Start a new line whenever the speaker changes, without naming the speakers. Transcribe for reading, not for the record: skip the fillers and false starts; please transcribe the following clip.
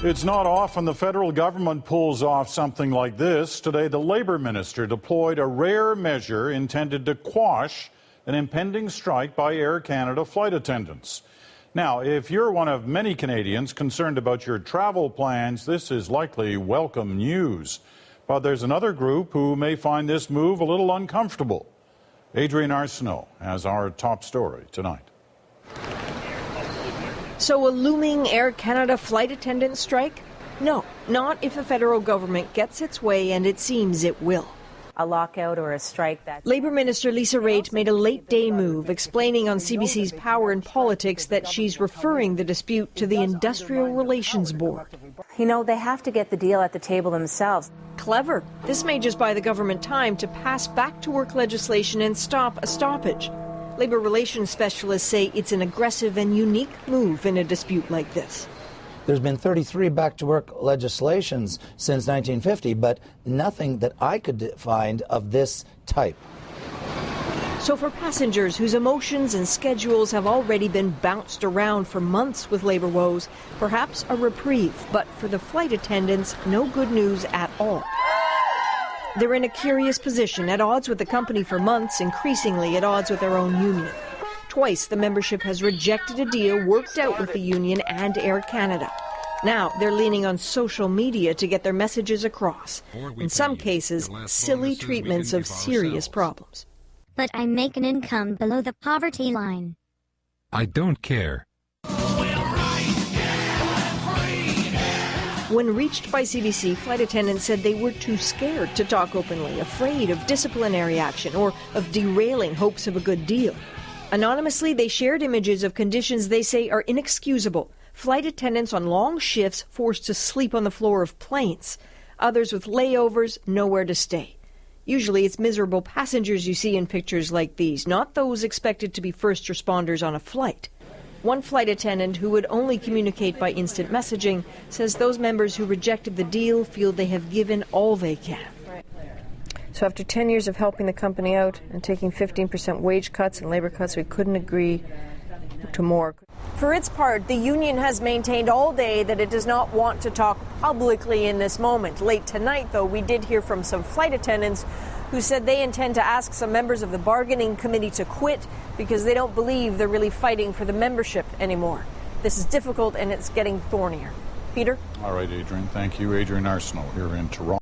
It's not often the federal government pulls off something like this. Today, the Labour Minister deployed a rare measure intended to quash an impending strike by Air Canada flight attendants. Now, if you're one of many Canadians concerned about your travel plans, this is likely welcome news. But there's another group who may find this move a little uncomfortable. Adrian Arsenault has our top story tonight.
So a looming Air Canada flight attendant strike? No, not if the federal government gets its way, and it seems it will.
A lockout or a strike that...
Labour Minister Lisa Raitt made a late-day move, explaining on CBC's Power and Politics that she's referring the dispute to the Industrial Relations Board.
You know, they have to get the deal at the table themselves.
Clever. This may just buy the government time to pass back-to-work legislation and stop a stoppage. Labour relations specialists say it's an aggressive and unique move in a dispute like this.
There's been 33 back-to-work legislations since 1950, but nothing that I could find of this type.
So for passengers whose emotions and schedules have already been bounced around for months with labour woes, perhaps a reprieve. But for the flight attendants, no good news at all. They're in a curious position, at odds with the company for months, increasingly at odds with their own union. Twice, the membership has rejected a deal worked out with the union and Air Canada. Now, they're leaning on social media to get their messages across. In some cases, silly treatments of serious problems.
But I make an income below the poverty line.
I don't care.
When reached by CBC, flight attendants said they were too scared to talk openly, afraid of disciplinary action or of derailing hopes of a good deal. Anonymously, they shared images of conditions they say are inexcusable. Flight attendants on long shifts forced to sleep on the floor of planes. Others with layovers, nowhere to stay. Usually it's miserable passengers you see in pictures like these, not those expected to be first responders on a flight. One flight attendant who would only communicate by instant messaging says those members who rejected the deal feel they have given all they can. So after 10 years of helping the company out and taking 15% wage cuts and labor cuts, we couldn't agree to more. For its part, the union has maintained all day that it does not want to talk publicly in this moment. Late tonight, though, we did hear from some flight attendants who said they intend to ask some members of the bargaining committee to quit because they don't believe they're really fighting for the membership anymore. This is difficult and it's getting thornier. Peter?
All right, Adrian. Thank you. Adrian Arsenault here in Toronto.